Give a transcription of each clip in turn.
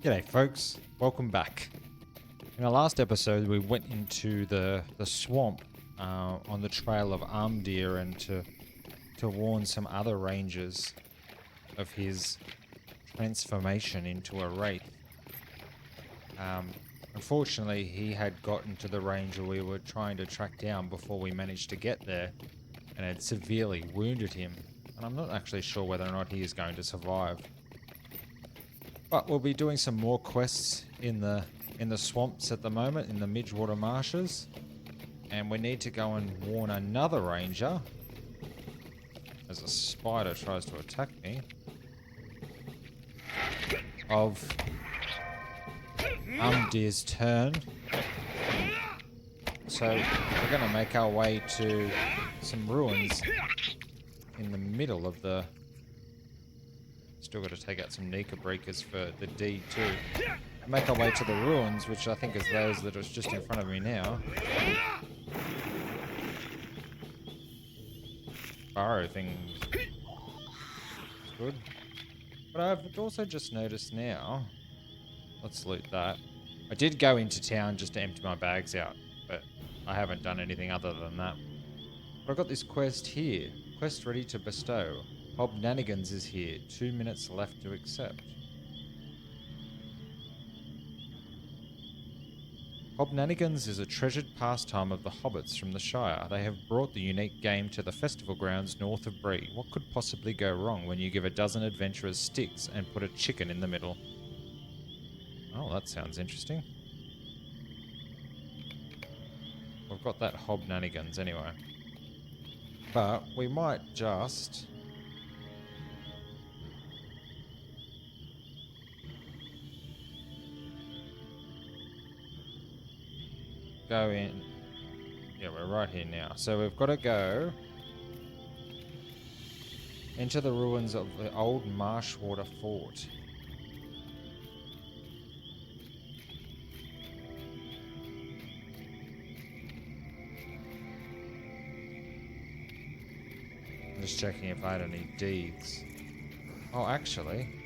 G'day folks, welcome back. In our last episode we went into the swamp on the trail of Amdir and to warn some other rangers of his transformation into a wraith. Unfortunately he had gotten to the ranger we were trying to track down before we managed to get there and had severely wounded him, and I'm not actually sure whether or not he is going to survive. But we'll be doing some more quests in the swamps at the moment, in the Midgewater marshes. And we need to go and warn another ranger as a spider tries to attack me of Amdir's turn. So we're going to make our way to some ruins in the middle of the... Still got to take out some Nika breakers for the deed too. Make our way to the ruins, which I think is those that are just in front of me now. Burrow thing is good. But I've also just noticed now, let's loot that. I did go into town just to empty my bags out, but I haven't done anything other than that. But I've got this quest here. Quest ready to bestow. Hobnanigans is here. 2 minutes left to accept. Hobnanigans is a treasured pastime of the hobbits from the Shire. They have brought the unique game to the festival grounds north of Bree. What could possibly go wrong when you give a dozen adventurers sticks and put a chicken in the middle? Oh, that sounds interesting. We've got that Hobnanigans anyway. But we might just... go in. Yeah, we're right here now. So we've got to go into the ruins of the old Marshwater Fort. I'm just checking if I had any deeds. Oh, actually.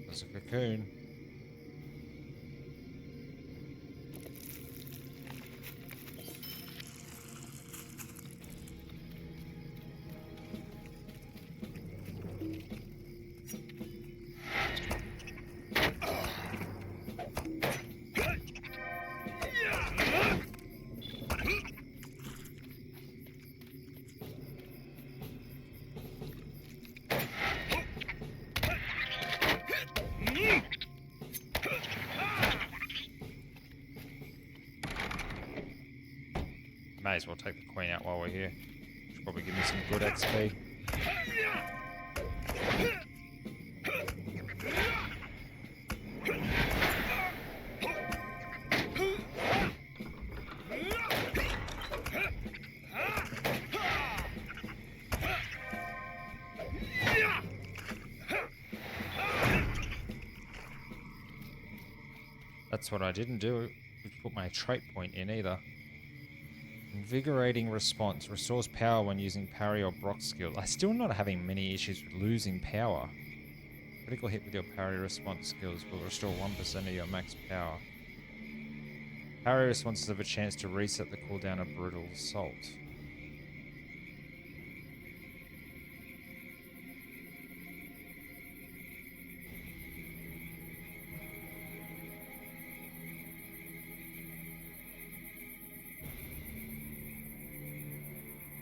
There's a cocoon. May as well take the queen out while we're here. Should probably give me some good XP. That's what I didn't do. Put my trait point in either. Invigorating response. Restores power when using parry or block skill. I'm still not having many issues with losing power. Critical hit with your parry response skills will restore 1% of your max power. Parry responses have a chance to reset the cooldown of Brutal Assault.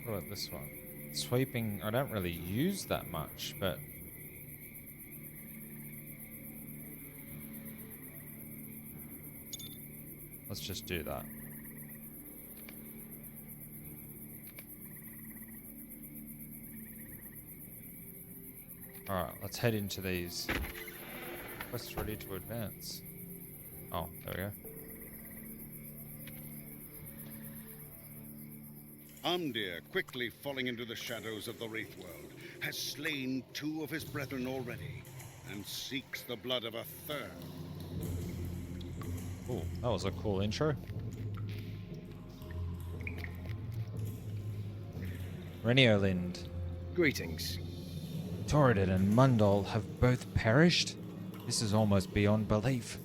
What about this one? Sweeping, I don't really use that much, but... let's just do that. Alright, let's head into these. Quest ready to advance. Oh, there we go. Amdir, quickly falling into the shadows of the Wraith world, has slain 2 of his brethren already, and seeks the blood of a third. Oh, that was a cool intro. Reniolind. Greetings. Torridon and Mundal have both perished? This is almost beyond belief.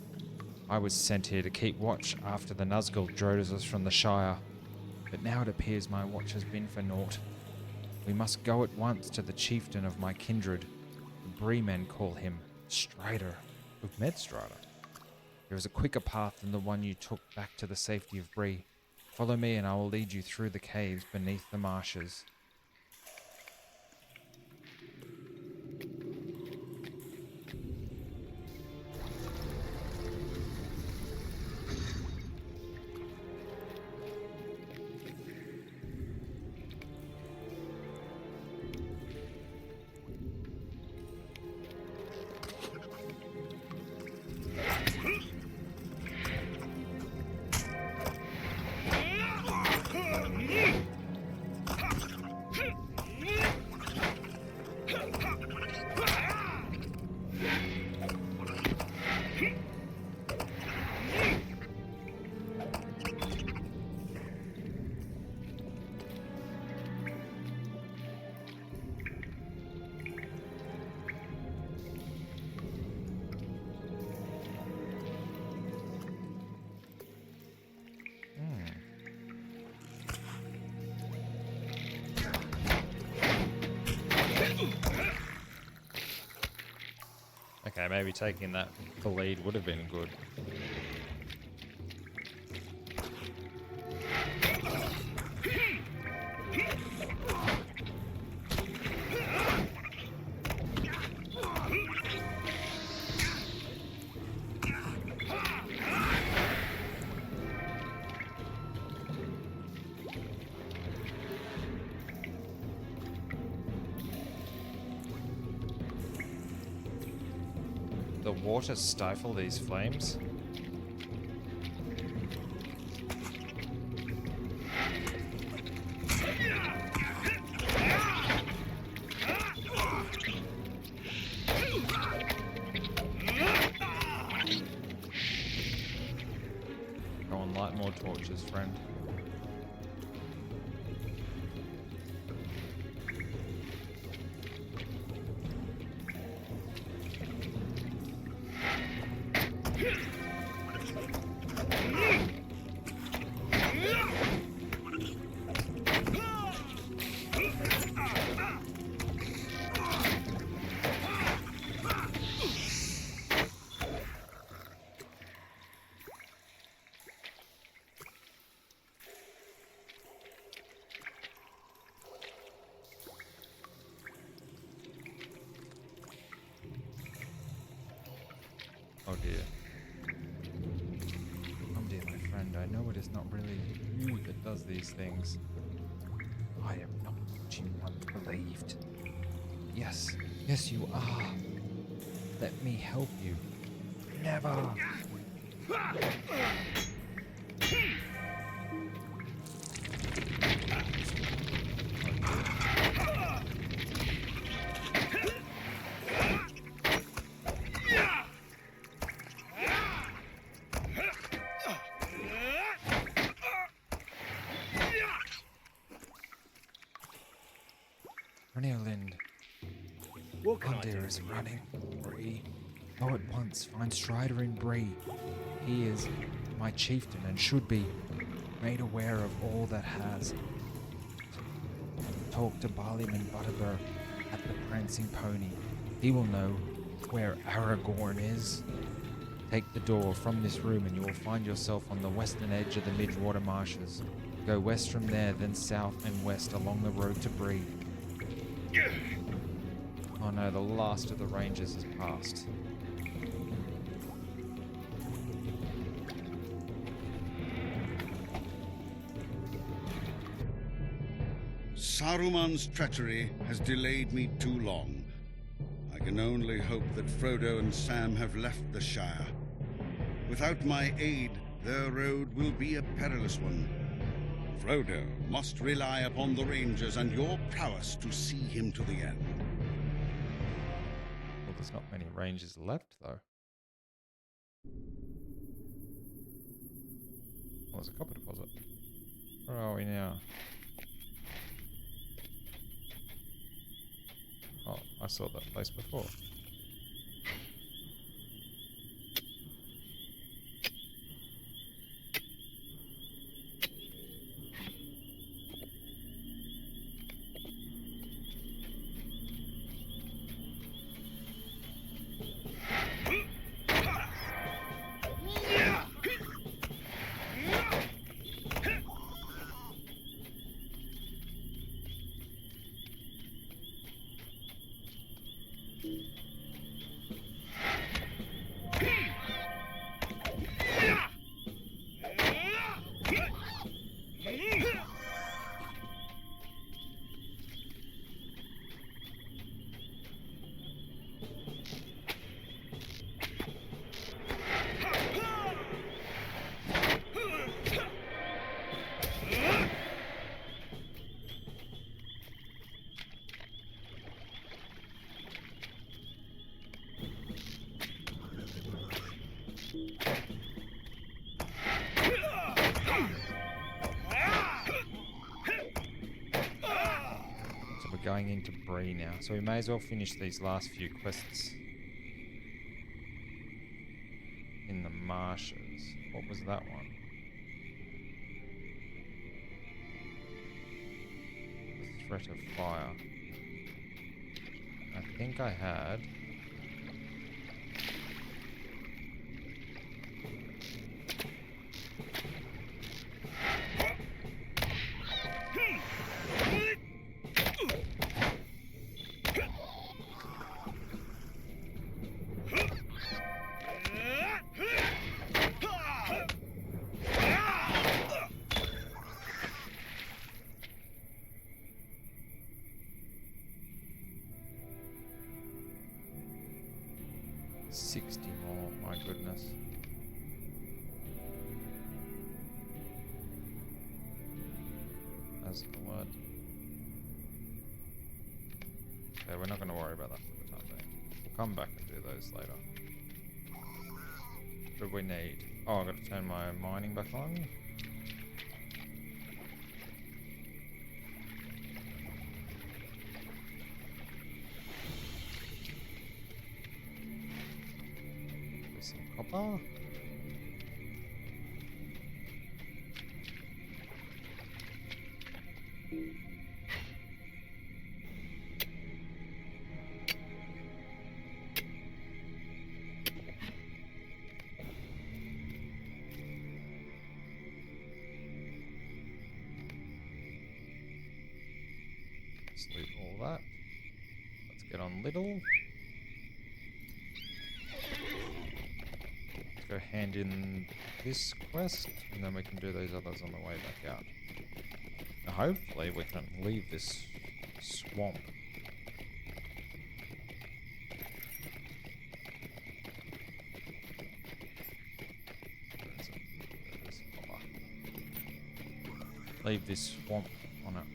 I was sent here to keep watch after the Nazgul drove us from the Shire, but now it appears my watch has been for naught. We must go at once to the chieftain of my kindred. The Bree men call him Strider. We've met Strider. There is a quicker path than the one you took back to the safety of Bree. Follow me and I will lead you through the caves beneath the marshes. Okay, maybe taking that the lead would have been good. The water stifle these flames? Go on, light more torches, friend. Oh dear. Amdir, my friend, I know it is not really you that does these things. I am not what you once believed. Yes, yes you are. Let me help you. Never! Reniolind. What can I do? Amdir is running. Bree. Go at once. Find Strider in Bree. He is my chieftain and should be made aware of all that has. Talk to Barleyman Butterbur at the Prancing Pony. He will know where Aragorn is. Take the door from this room and you will find yourself on the western edge of the Midwater Marshes. Go west from there, then south and west along the road to Bree. Oh no, the last of the rangers has passed. Saruman's treachery has delayed me too long. I can only hope that Frodo and Sam have left the Shire. Without my aid, their road will be a perilous one. Frodo must rely upon the Rangers and your prowess to see him to the end. Well, there's not many rangers left, though. Oh, there's a copper deposit. Where are we now? Oh, I saw that place before. So we're going into Bree now. So we may as well finish these last few quests in the marshes. What was that one? The threat of fire. I think I had... my goodness. That's the word. Okay, we're not going to worry about that for the time being. We'll come back and do those later. What do we need? Oh, I've got to turn my mining back on. Copper. Let's loot all that. Let's get on Little. Go hand in this quest, and then we can do those others on the way back out. Now hopefully we can leave this swamp. Leave this swamp on it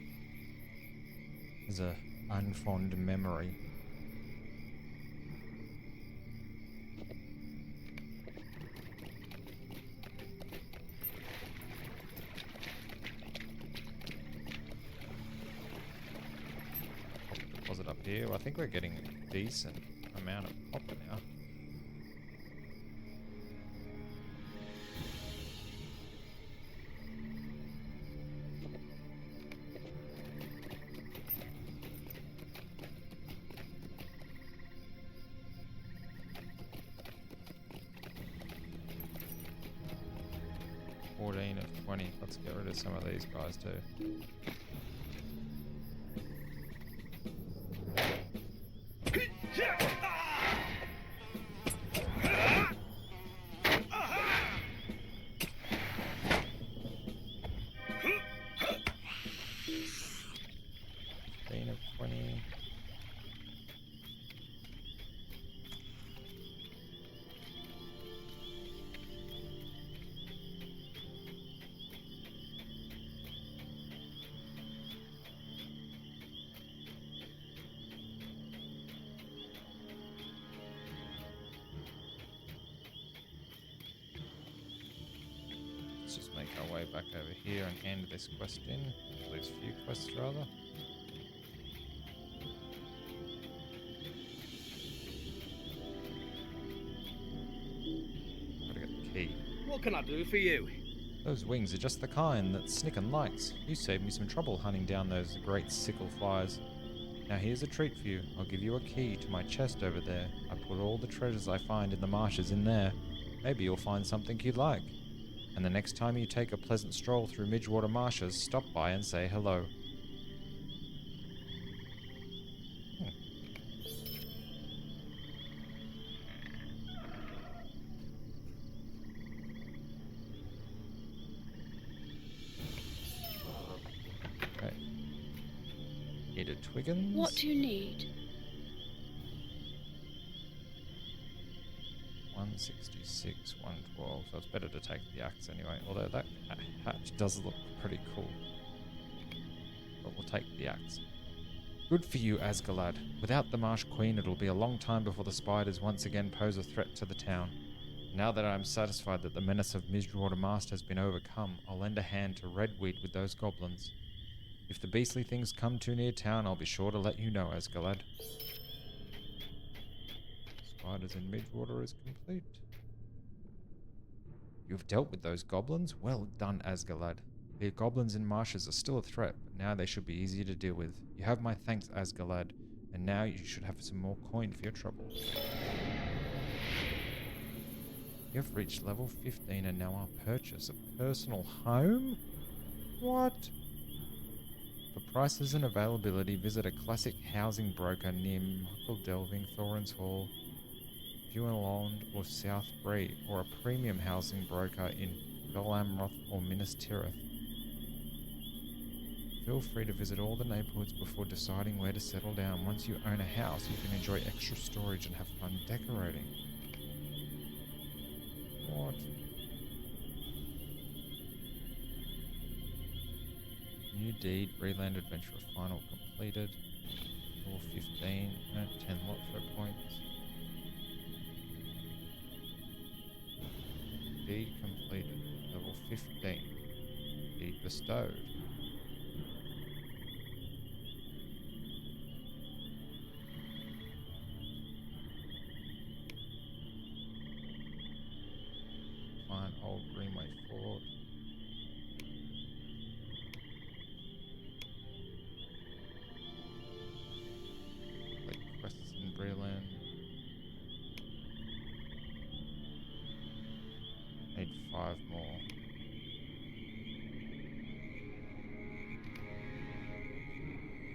as a unfond memory. Deposit up here. I think we're getting a decent amount of copper now. Of 20. Let's get rid of some of these guys too. Of 20. let's just make our way back over here and hand this quest in. These few quests, rather. Gotta get the key. What can I do for you? Those wings are just the kind that Snicken likes. You saved me some trouble hunting down those great sickle flies. Now here's a treat for you. I'll give you a key to my chest over there. I put all the treasures I find in the marshes in there. Maybe you'll find something you'd like. And the next time you take a pleasant stroll through Midgewater Marshes, stop by and say hello. Okay. Needed Twiggins. What do you need? 166, 112. So it's better to take the axe anyway. Although that hatch does look pretty cool. But we'll take the axe. Good for you, Asgalad. Without the Marsh Queen, it'll be a long time before the spiders once again pose a threat to the town. Now that I'm satisfied that the menace of Midgewater Mast has been overcome, I'll lend a hand to Redweed with those goblins. If the beastly things come too near town, I'll be sure to let you know, Asgalad. Spiders in Midgewater is complete. You've dealt with those goblins? Well done, Asgalad. The goblins in marshes are still a threat, but now they should be easier to deal with. You have my thanks, Asgalad, and now you should have some more coin for your trouble. You have reached level 15 and now I'll purchase a personal home? What? For prices and availability, visit a classic housing broker near Michael Delving, Thorin's Hall, Buelond or South Bree, or a premium housing broker in Belamroth or Minas Tirith. Feel free to visit all the neighborhoods before deciding where to settle down. Once you own a house, you can enjoy extra storage and have fun decorating. What? New deed, Reland Adventurer final completed. Level 15, earned 10 LOTRO points. Deed completed. Level 15. Deed bestowed. Find old Greenway Fort. Complete quests in Breland. Need 5 more.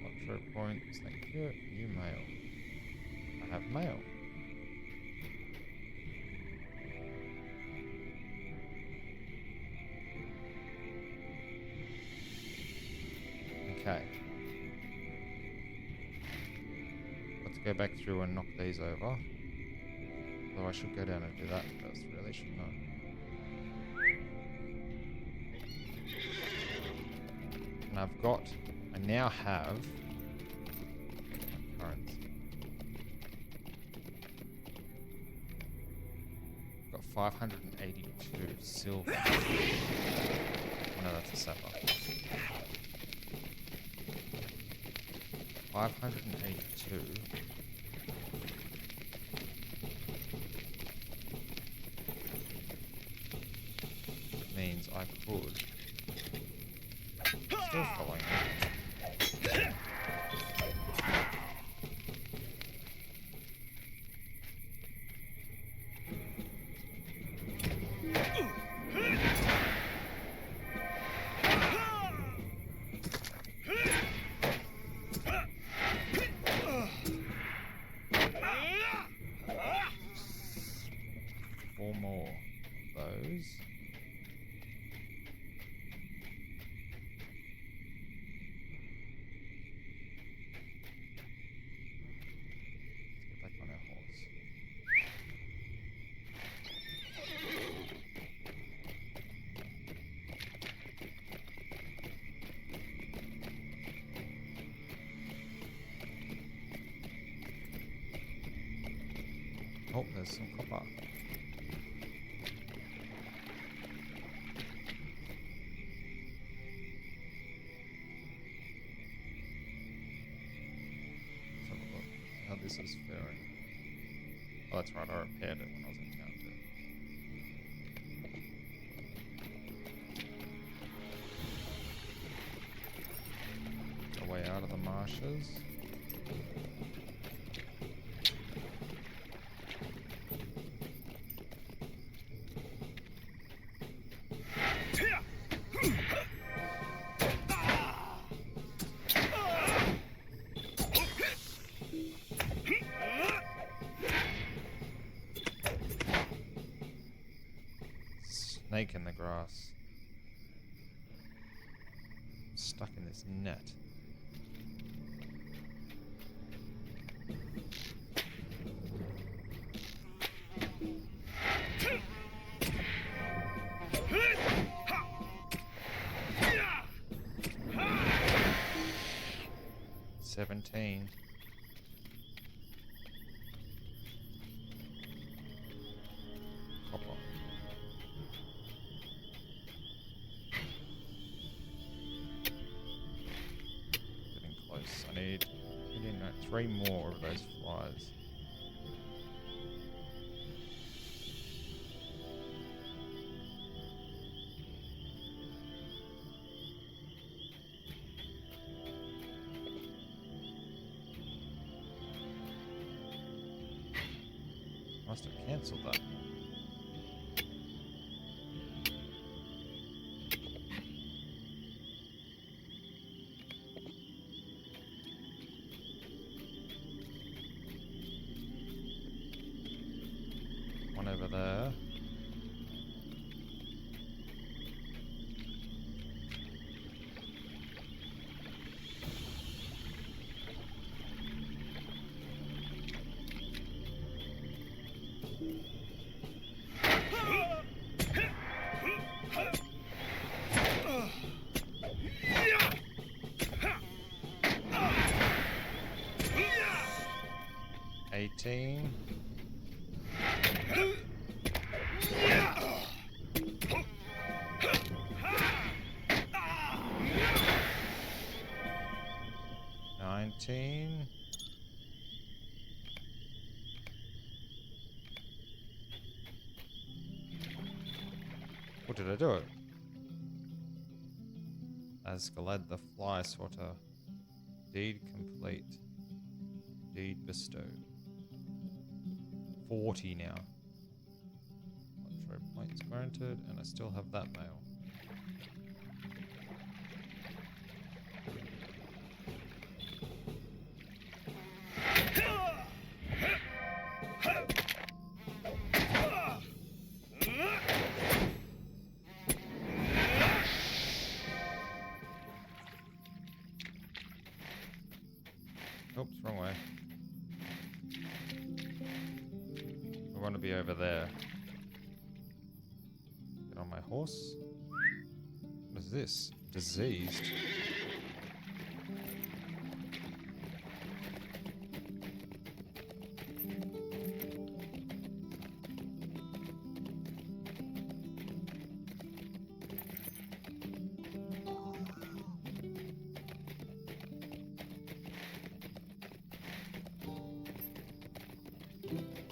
LOTRO points, thank you. New mail. I have mail. Okay. Let's go back through and knock these over. Although I should go down and do that first, really, shouldn't I? And I now have my currency. I've got 582 silver. Oh no, that's a sapphire. 582 means I could still following it. Four more of those. Let's get back on our horse. Oh, there's some copper. this is fairy. Oh, that's right, I repaired it when I was in town too. A way out of the marshes. Snake in the grass. Stuck in this net. $17. Copper. Getting close. I need 3 more of those flies. Must have cancelled that. One over there. $18. $19. What did I do it? Asgalad the Fly Sorter. Deed complete. Deed bestowed. 40 now. LOTRO points granted, and I still have that mail. Oops, wrong way. I want to be over there. Get on my horse. What is this? Diseased.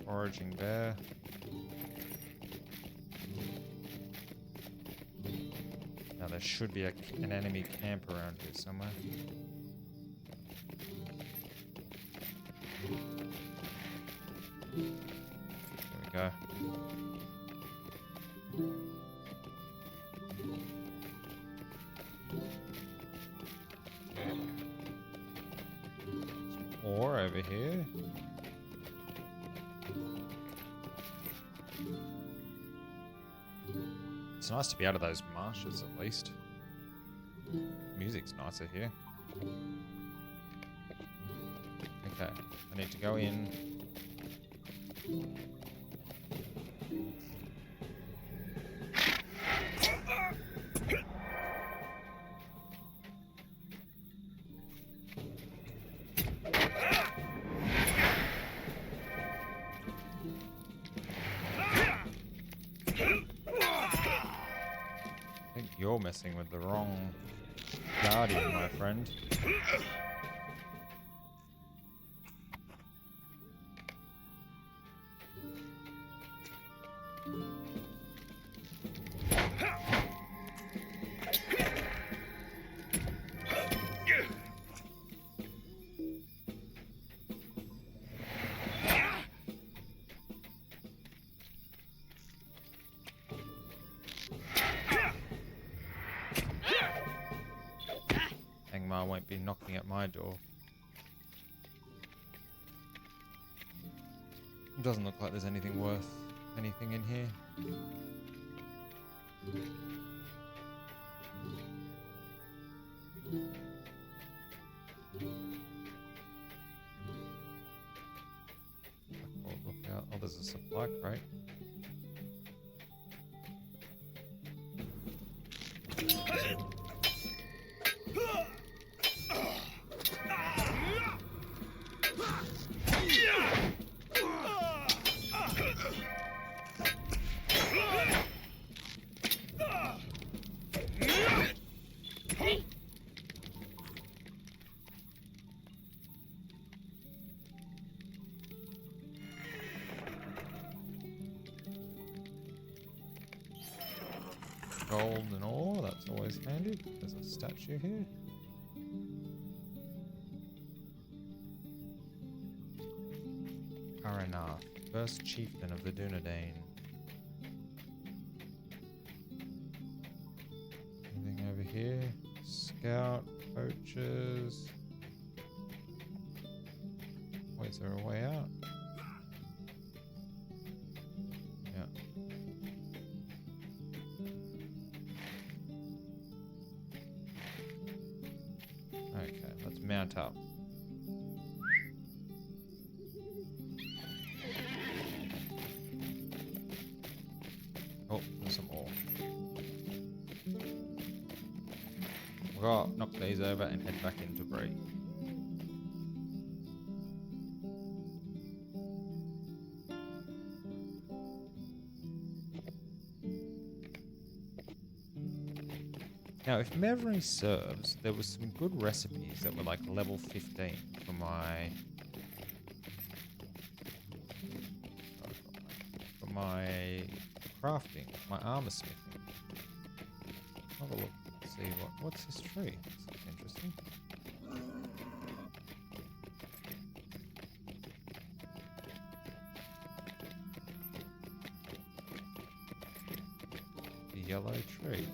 Foraging there. Now there should be an enemy camp around here somewhere. There we go. Some ore over here. It's nice to be out of those marshes, at least. Music's nicer here. Okay, I need to go in. I think you're messing with the wrong guardian, my friend. Ma won't be knocking at my door. It doesn't look like there's anything worth anything in here. Oh, look out. Oh, there's a supply crate. Gold and ore, that's always handy. There's a statue here. Arenath, first chieftain of the Dunedain. Anything over here? Scout, poachers. Wait, is there a way out? Yeah. Okay, let's mount up. Oh, there's some more. We've got to knock these over and head back into Bree. Now, if memory serves, there was some good recipes that were like level 15 for my crafting, my armor smithing. Have a look, see what's this tree? This looks interesting. The yellow tree.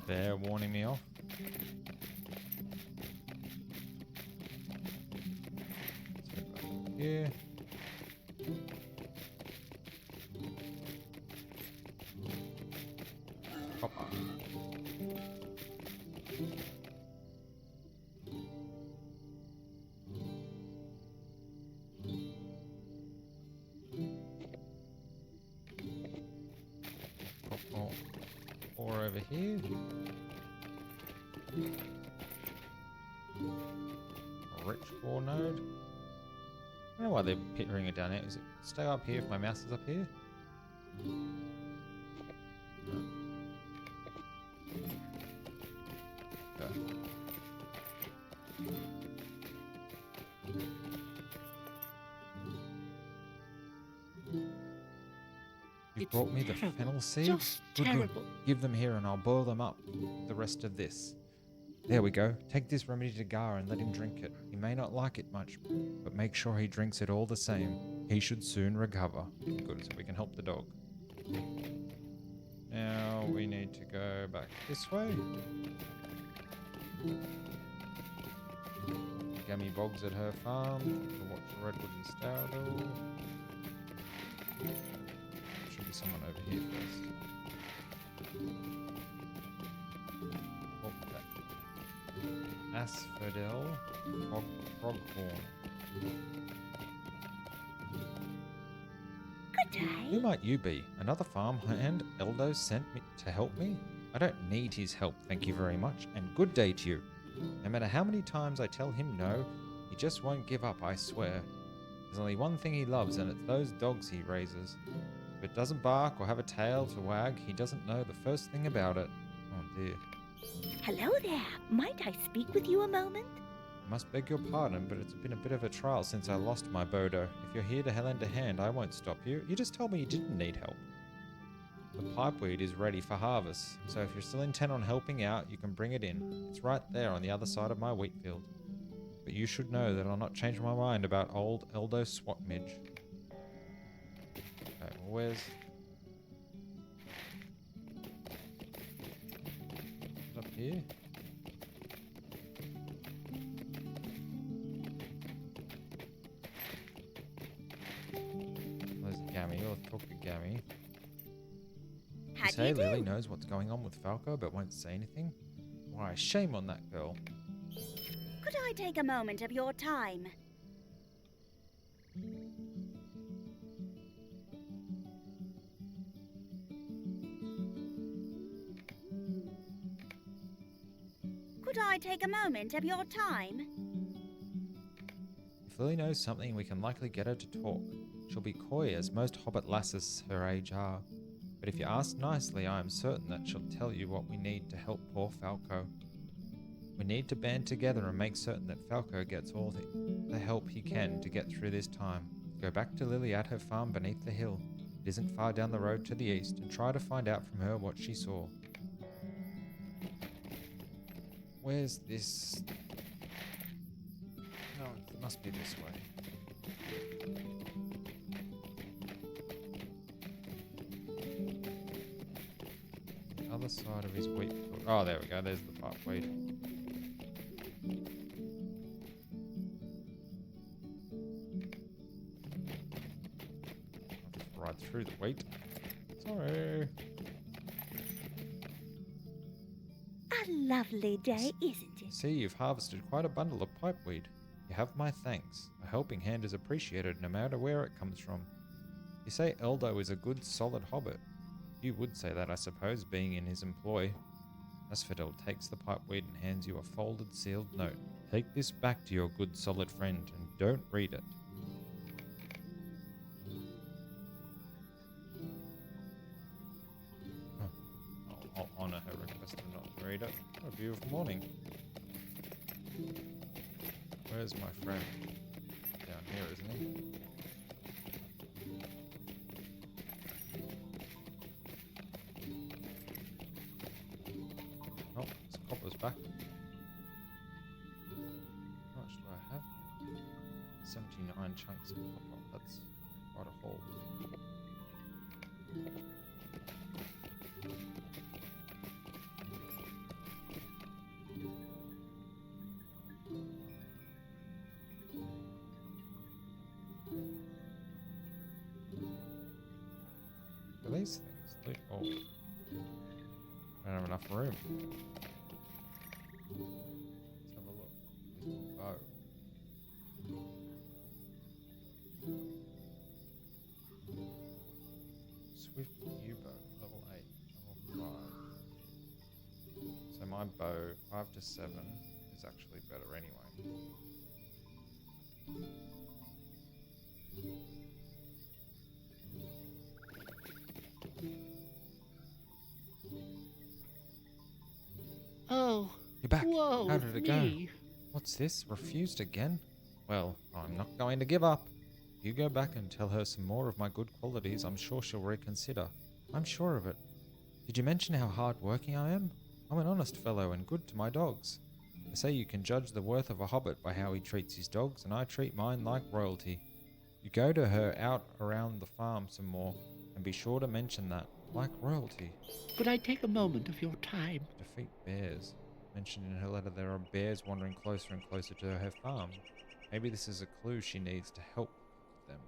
Bear warning me off. Let's go back up here. Copper. Ore over here. A rich ore node. I don't know why they're picturing it down here. Is it stay up here if my mouse is up here? No. Okay. You brought me the fennel seeds? Good, terrible. Give them here and I'll boil them up. The rest of this. There we go. Take this remedy to Gar and let him drink it. He may not like it much, but make sure he drinks it all the same. He should soon recover. Good, so we can help the dog. Now we need to go back this way. Gammy Bogs at her farm. To watch Redwood and Stourdle. Should be someone over here first. Oh, that. Asphodel Froghorn. Good day. Who might you be? Another farmhand Eldo sent me to help me? I don't need his help, thank you very much, and good day to you. No matter how many times I tell him no, he just won't give up, I swear. There's only one thing he loves, and it's those dogs he raises. If it doesn't bark or have a tail to wag, he doesn't know the first thing about it. Oh dear. Hello there. Might I speak with you a moment? I must beg your pardon, but it's been a bit of a trial since I lost my Bodo. If you're here to lend a hand, I won't stop you. You just told me you didn't need help. The pipeweed is ready for harvest, so if you're still intent on helping out, you can bring it in. It's right there on the other side of my wheat field. But you should know that I'll not change my mind about old Eldo Swatmidge. Okay, well, where's... Is it up here? There's Gammy, or talk to Gammy. How You do say you do? Lily knows what's going on with Falco, but won't say anything? Why, shame on that girl. Could I take a moment of your time? Could I take a moment of your time? If Lily knows something, we can likely get her to talk. She'll be coy, as most hobbit lasses her age are. But if you ask nicely, I am certain that she'll tell you what we need to help poor Falco. We need to band together and make certain that Falco gets all the help he can to get through this time. Go back to Lily at her farm beneath the hill. It isn't far down the road to the east, and try to find out from her what she saw. Where's this? No, it must be this way. The other side of his wheat field. Oh, there we go. There's the pipeweed. I'll just ride through the wheat. Sorry. A lovely day, isn't it? See, you've harvested quite a bundle of pipeweed. You have my thanks. A helping hand is appreciated no matter where it comes from. You say Eldo is a good, solid hobbit. You would say that, I suppose, being in his employ. Asphodel takes the pipeweed and hands you a folded, sealed note. Take this back to your good, solid friend, and don't read it. I'll honor her request of not to read it. What a beautiful morning. Where's my friend? Down here, isn't he? Oh, his copper's back. How much do I have? 79 chunks of copper. That's quite a haul. For these things, loot all. I don't have enough room. Let's have a look. Where's my bow? Swift U-bow, level 8, level 5. So my bow, 5 to 7, is actually better anyway. Oh, You're back. whoa, How did it me. go? What's this? Refused again? Well, I'm not going to give up. You go back and tell her some more of my good qualities. I'm sure she'll reconsider. I'm sure of it. Did you mention how hard-working I am? I'm an honest fellow and good to my dogs. They say you can judge the worth of a hobbit by how he treats his dogs, and I treat mine like royalty. You go to her out around the farm some more, and be sure to mention that, like royalty. Could I take a moment of your time? Defeat bears. Mentioned in her letter there are bears wandering closer and closer to her farm. Maybe this is a clue she needs to help them.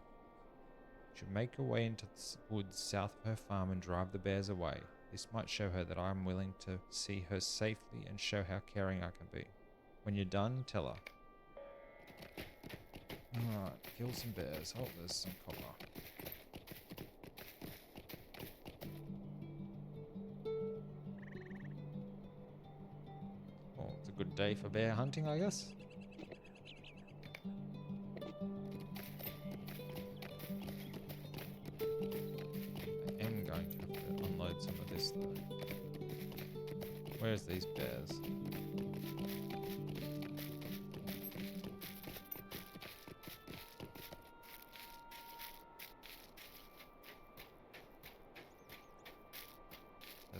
Should make her way into the woods south of her farm and drive the bears away. This might show her that I am willing to see her safely and show how caring I can be. When you're done, tell her. Alright, kill some bears. Oh, there's some copper. Oh, it's a good day for bear hunting, I guess. I am going to have to unload some of this though. Where's these bears?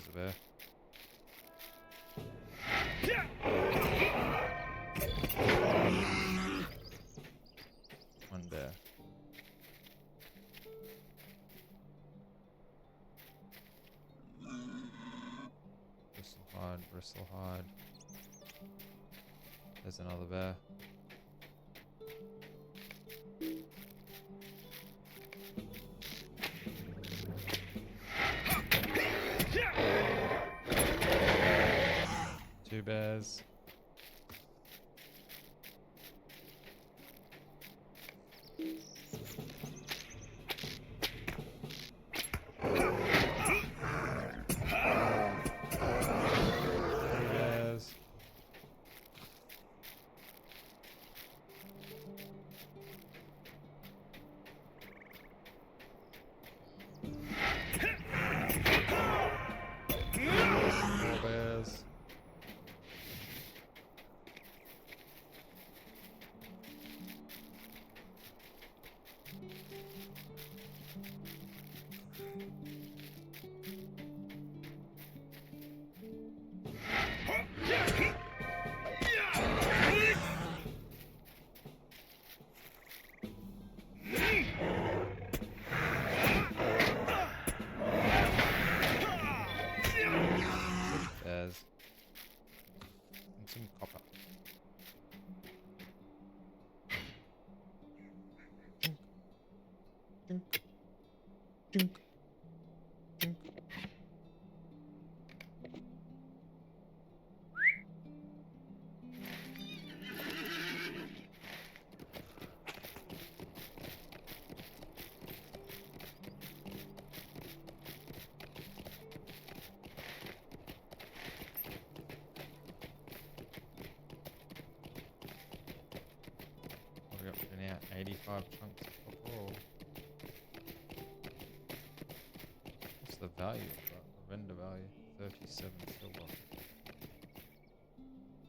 There's a bear. One bear. Bristle hide. There's another bear. Two bears. And some copper. Junk. Junk. Junk. We're up to now 85 chunks of copper. What's the value of that? The vendor value? 37 silver.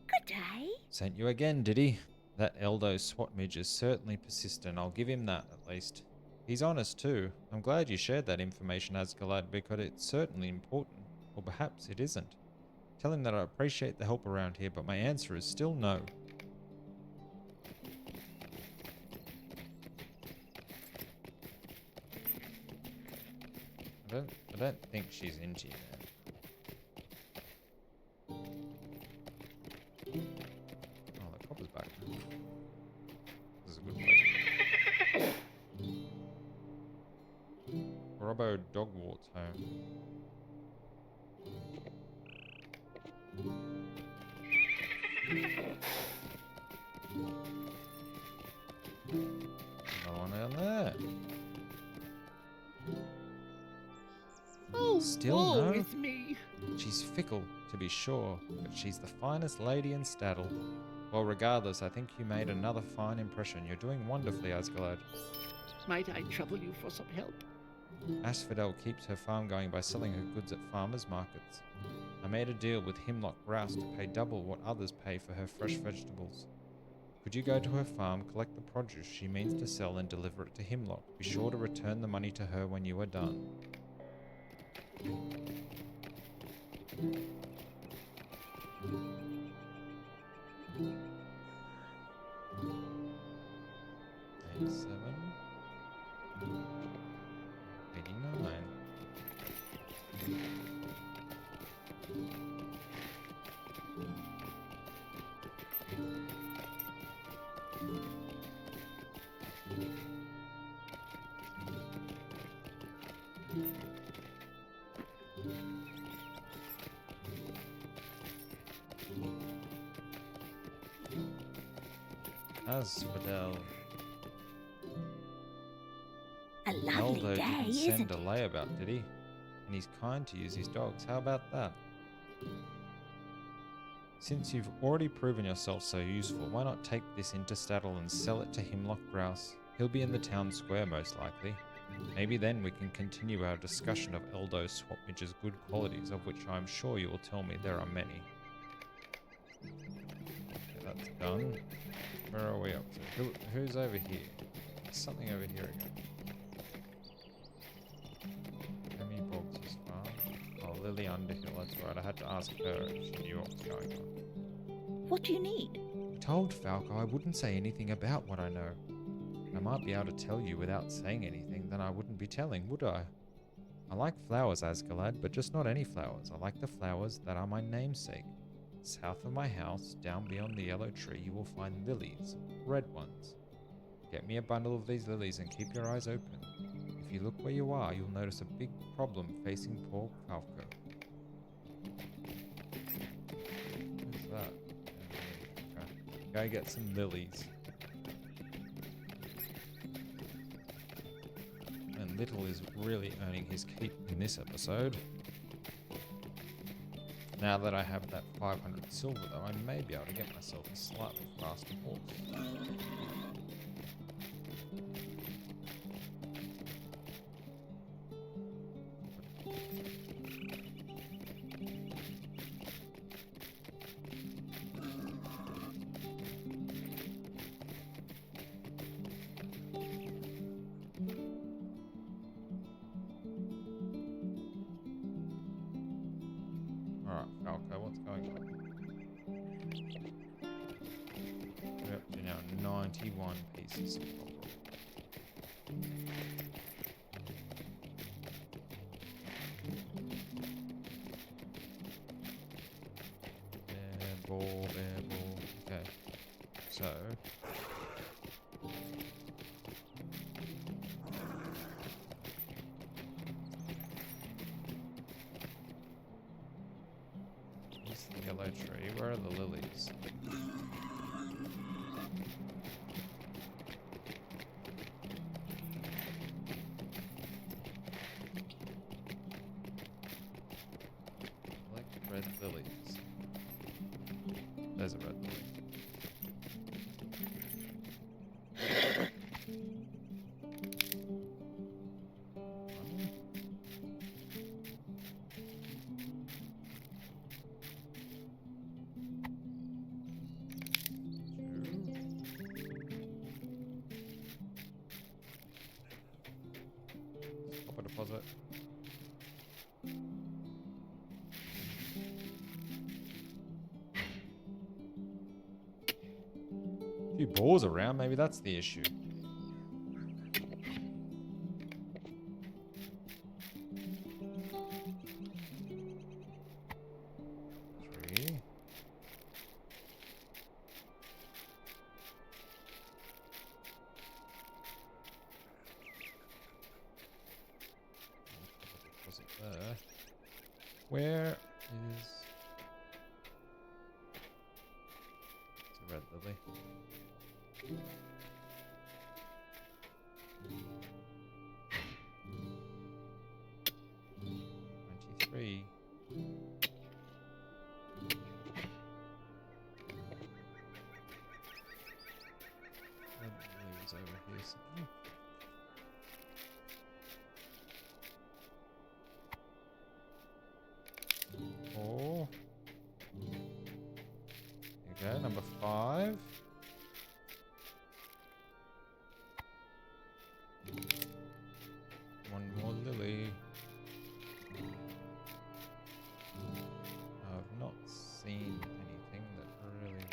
Good day. Sent you again, did he? That Eldo swat midge is certainly persistent. I'll give him that, at least. He's honest, too. I'm glad you shared that information, Asgalad, because it's certainly important. Or perhaps it isn't. Tell him that I appreciate the help around here, but my answer is still no. I don't think she's into you, man. Oh, the copper's back. This is a good place. Robbo Dogwart's home. Another one down there. Oh, Still woe no? with me. She's fickle, to be sure, but she's the finest lady in Staddle. Well, regardless, I think you made another fine impression. You're doing wonderfully, Asgalad. Might I trouble you for some help? Asphodel keeps her farm going by selling her goods at farmers' markets. I made a deal with Hemlock Grouse to pay double what others pay for her fresh vegetables. Could you go to her farm, collect the produce she means to sell, and deliver it to Hemlock? Be sure to return the money to her when you are done. 87. 89. Asphodel. A lovely Aldo day, didn't isn't send a it? layabout, did he? And he's kind to use his dogs. How about that? Since you've already proven yourself so useful, why not take this into Staddle and sell it to Hemlock Grouse? He'll be in the town square most likely. Maybe then we can continue our discussion of Eldo Swapmidge's good qualities, of which I'm sure you will tell me there are many. Okay, that's done. Where are we up to? Who's over here? There's something over here again. Amy Boggs' farm. Oh, Lily Underhill, that's right. I had to ask her if she knew what was going on. What do you need? I told Falco I wouldn't say anything about what I know. I might be able to tell you without saying anything, then I wouldn't be telling, would I? I like flowers, Asgalad, but just not any flowers. I like the flowers that are my namesake. South of my house, down beyond the yellow tree, you will find lilies, red ones. Get me a bundle of these lilies and keep your eyes open. If you look where you are, you'll notice a big problem facing poor Falco. What's that? Okay. Go get some lilies. And Little is really earning his keep in this episode. Now that I have that 500 silver though, I may be able to get myself a slightly faster horse. Alright, Falco, what's going on? We're up to now 91 pieces of copper. Bear ball, bear ball. Okay. So. Here's the yellow tree. Where are the lilies? Select red lilies. There's a red lily. Copper deposit. A few boars around, maybe that's the issue. Tree. Was it there? Where is... It's a red lily. $23. Red lily's over here somewhere. Oh. There you go, number 5. One more lily. I've not seen anything that really...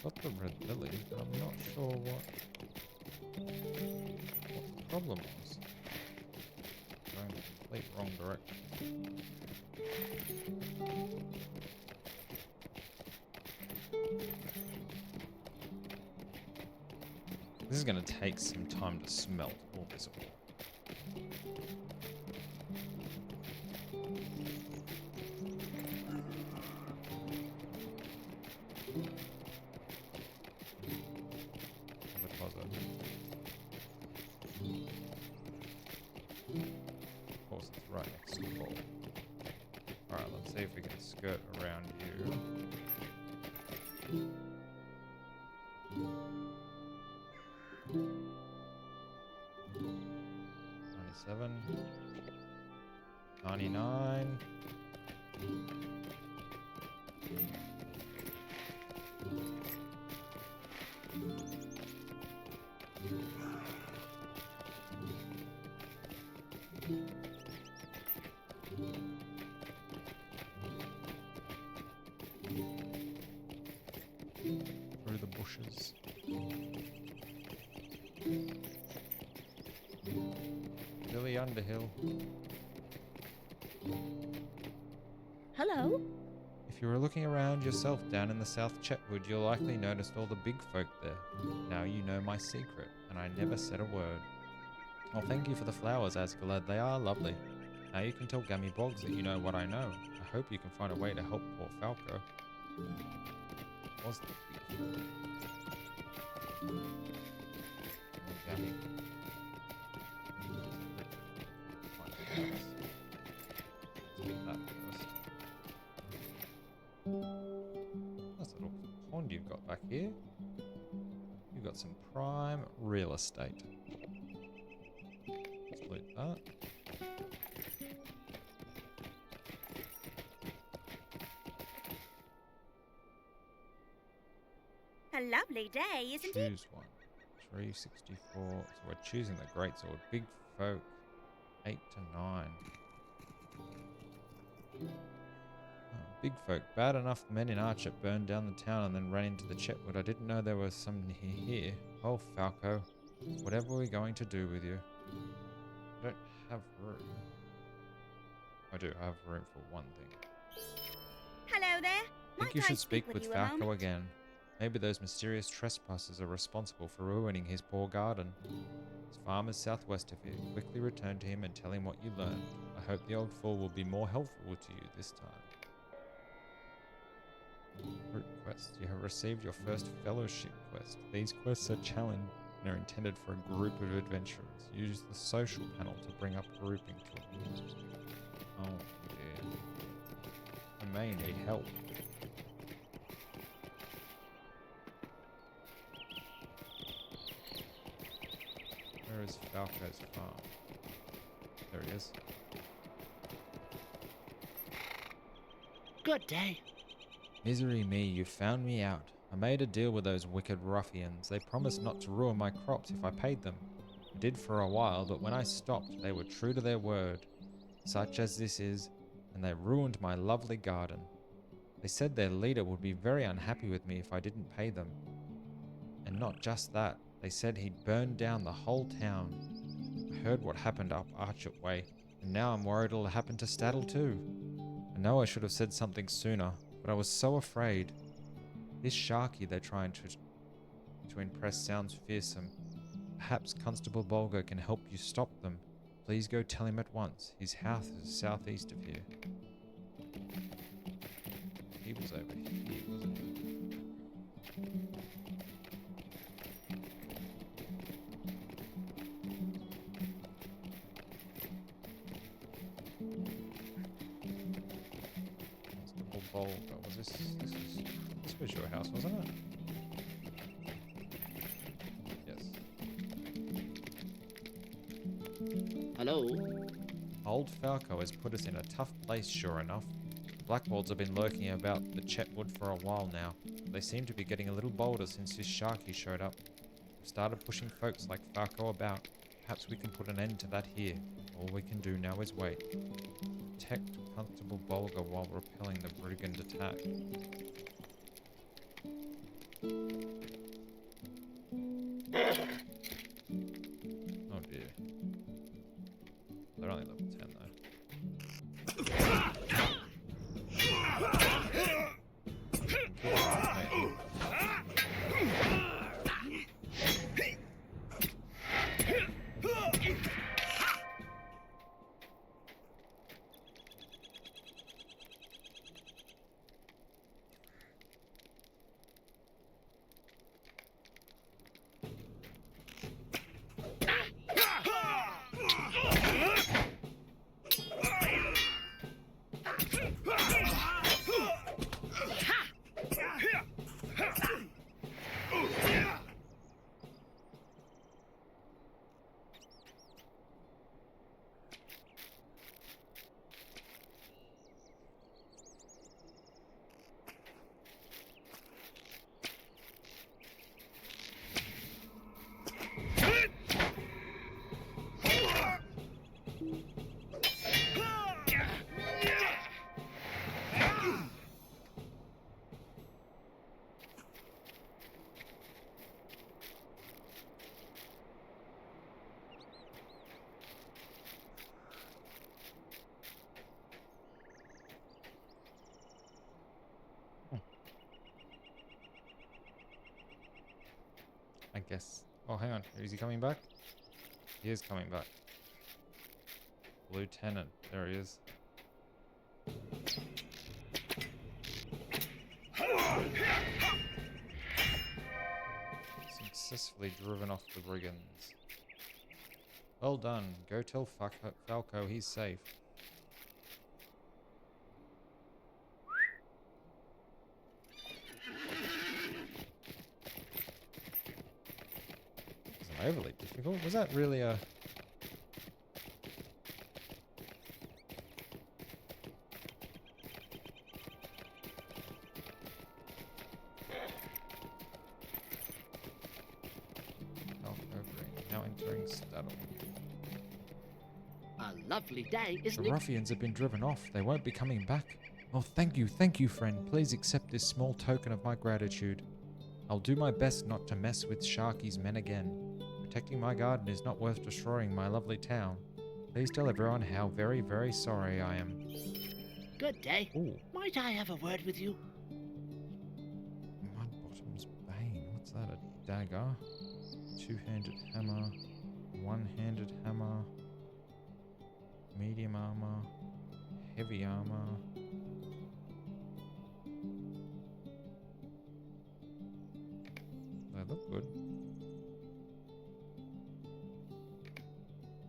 Got the red lilies, but I'm not sure what the problem was. Going the complete wrong direction. This is going to take some time to smelt all this ore. Of course, it's right next fall. Alright, let's see if we can skirt around you. $97. $99. Through the bushes. Billy Underhill. Hello? If you were looking around yourself down in the South Chetwood, you'll likely notice all the big folk there. Now you know my secret, and I never said a word. Well, thank you for the flowers, Asgalad. They are lovely. Now you can tell Gammy Boggs that you know what I know. I hope you can find a way to help poor Falco. Was the big folk? Oh, Gammy. Let's get that first. Nice little pond you've got back here. You've got some prime real estate. Let's loot that. A lovely day, isn't it? Choose one. 364. So we're choosing the great sword. Big folk. 8 to 9. Oh, big folk. Bad enough the men in Archer burned down the town and then ran into the Chetwood. I didn't know there was some here. Oh, Falco. Whatever we're going to do with you. I don't have room. I do have room for one thing. Hello there. I think you should speak with Falco again. Maybe those mysterious trespassers are responsible for ruining his poor garden. His farm is southwest of here. Quickly return to him and tell him what you learned. I hope the old fool will be more helpful to you this time. Root quest. You have received your first fellowship quest. These quests are challenge and are intended for a group of adventurers. Use the social panel to bring up grouping tools. Oh dear. I may need help. Where is Falco's farm? There he is. Good day. Misery me, you found me out. I made a deal with those wicked ruffians. They promised not to ruin my crops if I paid them. I did for a while, but when I stopped, they were true to their word. Such as this is, and they ruined my lovely garden. They said their leader would be very unhappy with me if I didn't pay them. And not just that, they said he'd burn down the whole town. I heard what happened up Archett Way, and now I'm worried it'll happen to Staddle too. I know I should have said something sooner, but I was so afraid. This Sharky they're trying to impress sounds fearsome. Perhaps Constable Bolger can help you stop them. Please go tell him at once. His house is southeast of here. He was over here, wasn't he? Constable Bolger, was this was your house, wasn't it? Yes. Hello? Old Falco has put us in a tough place, sure enough. The Blackwolds have been lurking about the Chetwood for a while now. They seem to be getting a little bolder since this Sharky showed up. We've started pushing folks like Falco about. Perhaps we can put an end to that here. All we can do now is wait. Protect Constable Bolger while repelling the brigand attack. Oh dear. They're only level 10 though. guess. Oh, hang on. Is he coming back? He is coming back. Lieutenant. There he is. Successfully driven off the brigands. Well done. Go tell Falco he's safe. Wasn't overly difficult. Was that really a... Now entering Staddle. A lovely day, isn't The it? ruffians have been driven off. They won't be coming back. Oh, thank you, friend. Please accept this small token of my gratitude. I'll do my best not to mess with Sharky's men again. Protecting my garden is not worth destroying my lovely town. Please tell everyone how very, very sorry I am. Good day. Ooh. Might I have a word with you? Mudbottom's Bane. What's that? A dagger? Two-handed hammer. One-handed hammer. Medium armor. Heavy armor. They look good.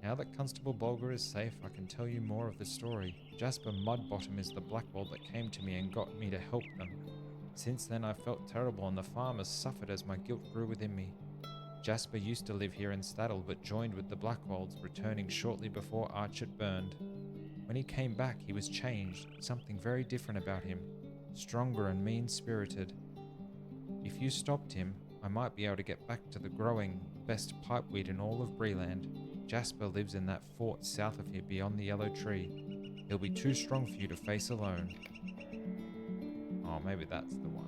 Now that Constable Bulger is safe, I can tell you more of the story. Jasper Mudbottom is the Blackwall that came to me and got me to help them. Since then I felt terrible and the farmers suffered as my guilt grew within me. Jasper used to live here in Staddle but joined with the Blackwolds, returning shortly before Archet burned. When he came back he was changed, something very different about him, stronger and mean-spirited. If you stopped him, I might be able to get back to the growing best pipeweed in all of Breeland. Jasper lives in that fort south of here beyond the yellow tree. He'll be too strong for you to face alone. Oh, maybe that's the one.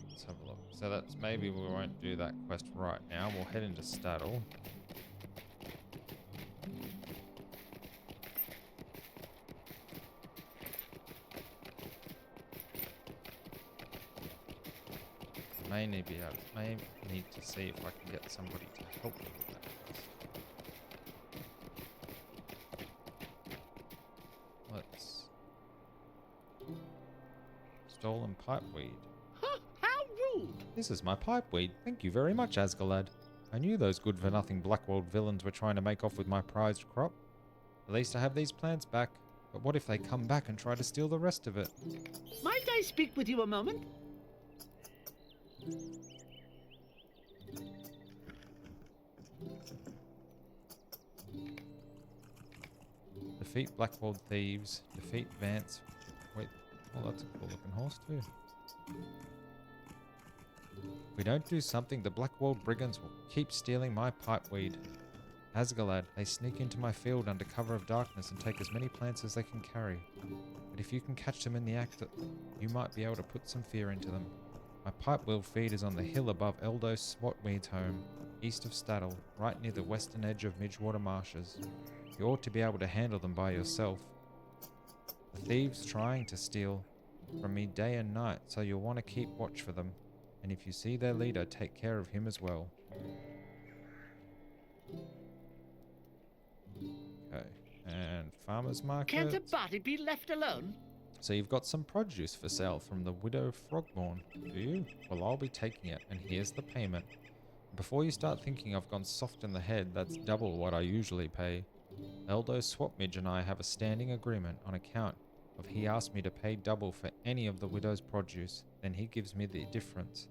Let's have a look. So that's maybe we won't do that quest right now. We'll head into Staddle. May need to see if I can get somebody to help me with that quest. Let's... Stolen pipeweed. Huh, how rude! This is my pipeweed. Thank you very much, Asgalad. I knew those good-for-nothing Blackwall villains were trying to make off with my prized crop. At least I have these plants back. But what if they come back and try to steal the rest of it? Might I speak with you a moment? Defeat Blackwall thieves. Defeat Vance. Wait, oh, that's a cool-looking horse too. If we don't do something, the Blackwall brigands will keep stealing my pipeweed. Asgalad, they sneak into my field under cover of darkness and take as many plants as they can carry. But if you can catch them in the act, you might be able to put some fear into them. My pipeweed feed is on the hill above Eldos Swatweed's home, east of Staddle, right near the western edge of Midgewater Marshes. You ought to be able to handle them by yourself. The thieves trying to steal from me day and night, so you'll want to keep watch for them. And if you see their leader, take care of him as well. Okay, and farmer's market. Can't a body be left alone? So you've got some produce for sale from the widow Frogborn, do you? Well, I'll be taking it, and here's the payment. Before you start thinking I've gone soft in the head, that's double what I usually pay. Eldo Swapmidge and I have a standing agreement on account of he asked me to pay double for any of the widow's produce, then he gives me the difference.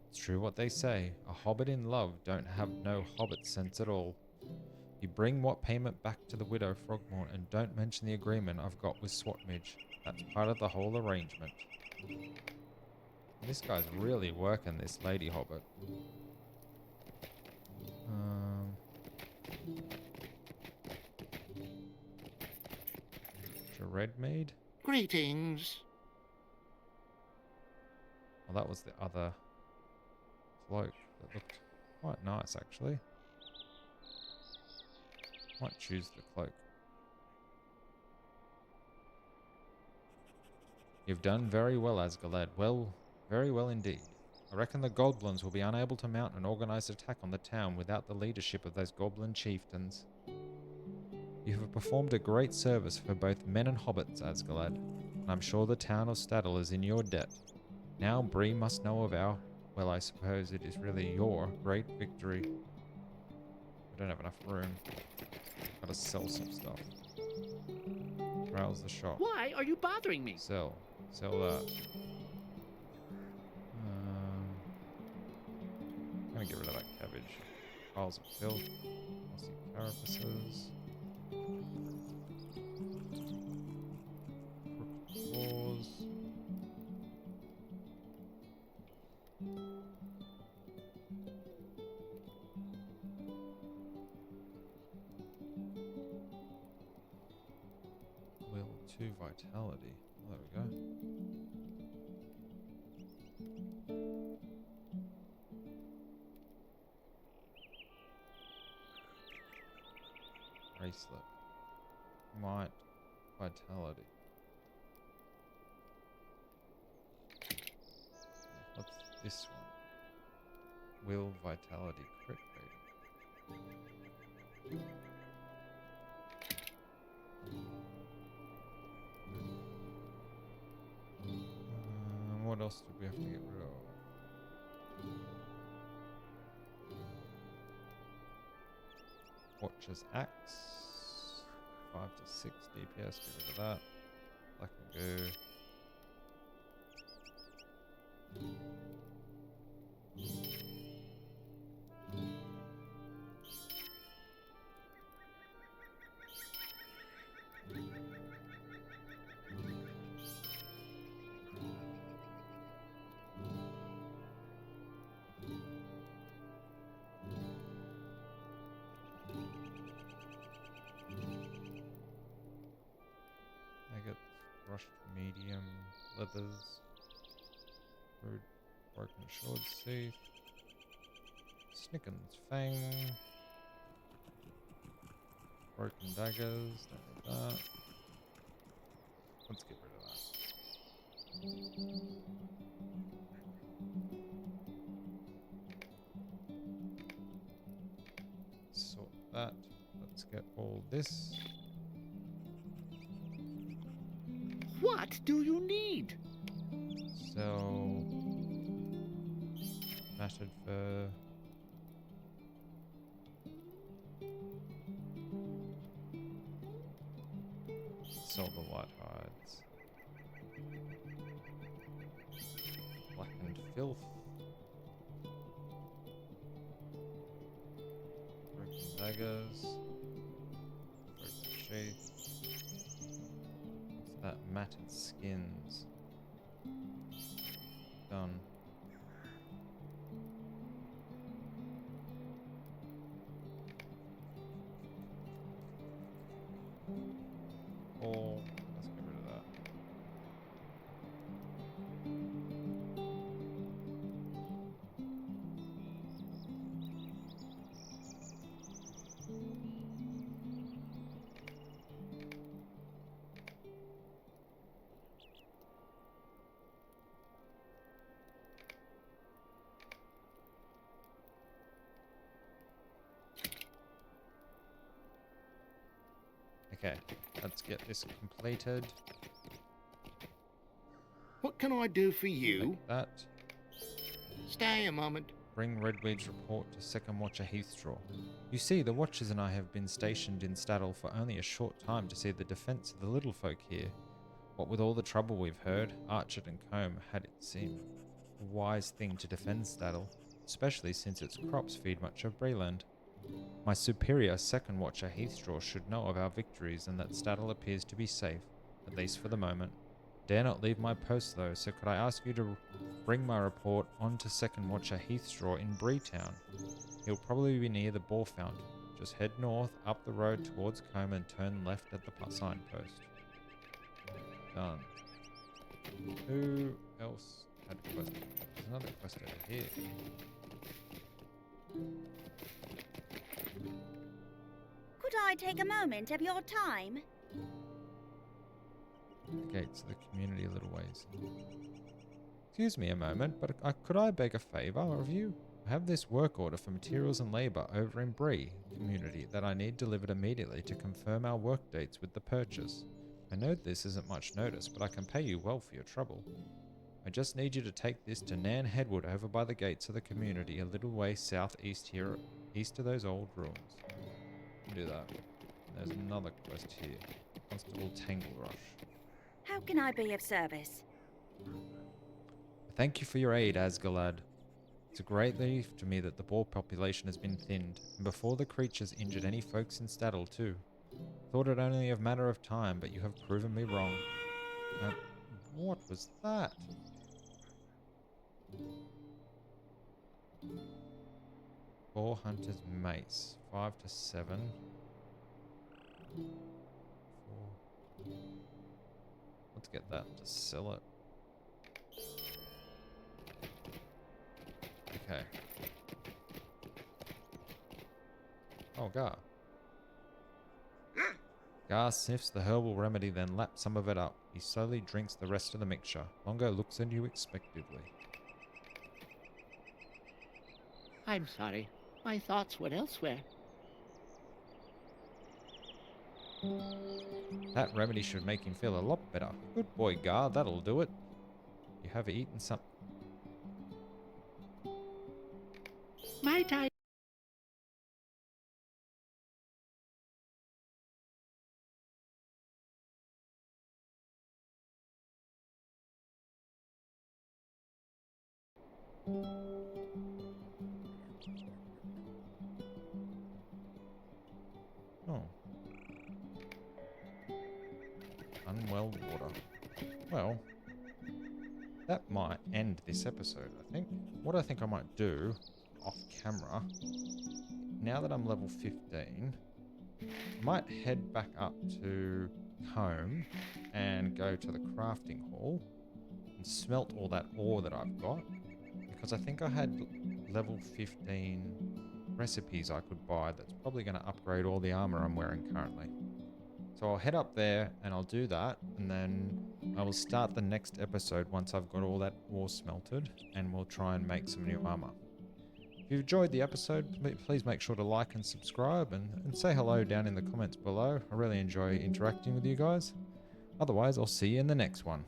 It's true what they say, a hobbit in love don't have no hobbit sense at all. You bring what payment back to the widow Frogmore and don't mention the agreement I've got with Swatmidge. That's part of the whole arrangement. This guy's really working this lady hobbit. Redmaid? Greetings. Well, that was the other cloak that looked quite nice, actually. Might choose the cloak. You've done very well, Asgalad. Well, very well indeed. I reckon the goblins will be unable to mount an organized attack on the town without the leadership of those goblin chieftains. You have performed a great service for both men and hobbits, Asgalad, and I'm sure the town of Staddle is in your debt. Now Bree must know of our, well, I suppose it is really your great victory. I don't have enough room. Gotta sell some stuff. Browse the shop. Why are you bothering me? Sell. Sell that. I'm gonna get rid of that cabbage. Piles of filth. Mossy carapaces. Crooked claws. Will 2 vitality. Oh, there we go. Bracelet. Might. Vitality. What's this one? Will vitality crit rating. What else do we have to get rid of? Watcher's Axe. 5 to 6 DPS, get rid of that. Black and Goo. Agates, brushed medium, leathers, broken sword teeth, Snicken's fang, broken daggers, don't need that. Let's get rid of that. Sort that. Let's get all this. What do you need? So, matted fur. Sell the white hides. Blackened filth. Broken daggers. Broken sheath. What's that? Matted skins. Done. Or let's get rid of that. Okay, let's get this completed. What can I do for you? Like that. Stay a moment. Bring Redweed's report to Second Watcher Heathstraw. You see, the Watchers and I have been stationed in Staddle for only a short time to see the defense of the little folk here. What with all the trouble we've heard, Archard and Combe had it seem a wise thing to defend Staddle, especially since its crops feed much of Breland. My superior Second Watcher Heathstraw should know of our victories and that Staddle appears to be safe, at least for the moment. Dare not leave my post though, so could I ask you to bring my report on to Second Watcher Heathstraw in Breetown? He'll probably be near the Boar Fountain. Just head north, up the road towards Combe and turn left at the signpost. Done. Who else had a quest? There's another quest over here. Could I take a moment of your time? The gates of the community a little ways. Excuse me a moment, but could I beg a favor of you? I have this work order for materials and labor over in Bree community that I need delivered immediately to confirm our work dates with the purchase. I know this isn't much notice, but I can pay you well for your trouble. I just need you to take this to Nan Headwood over by the gates of the community a little way southeast here, east of those old ruins. Do that. There's another quest here. Constable Tangle Rush. How can I be of service? Thank you for your aid, Asgalad. It's a great relief to me that the boar population has been thinned, and before the creatures injured any folks in Staddle too. Thought it only a matter of time, but you have proven me wrong. What was that? Boar Hunter's Mace. 5 to 7. 4. Let's get that to sell it. Okay. Oh, Gar. Gar sniffs the herbal remedy, then laps some of it up. He slowly drinks the rest of the mixture. Longo looks at you expectantly. I'm sorry. My thoughts went elsewhere. That remedy should make him feel a lot better. Good boy, Gar. That'll do it. You have eaten some... Might I? Oh. Unwell water. Well, that might end this episode, I think. What I think I might do, off camera, now that I'm level 15, I might head back up to home and go to the crafting hall and smelt all that ore that I've got, because I think I had level 15 recipes I could buy that's probably going to upgrade all the armor I'm wearing currently. So I'll head up there and I'll do that, and then I will start the next episode once I've got all that ore smelted, and we'll try and make some new armor. If you've enjoyed the episode, please make sure to like and subscribe, and say hello down in the comments below. I really enjoy interacting with you guys. Otherwise, I'll see you in the next one.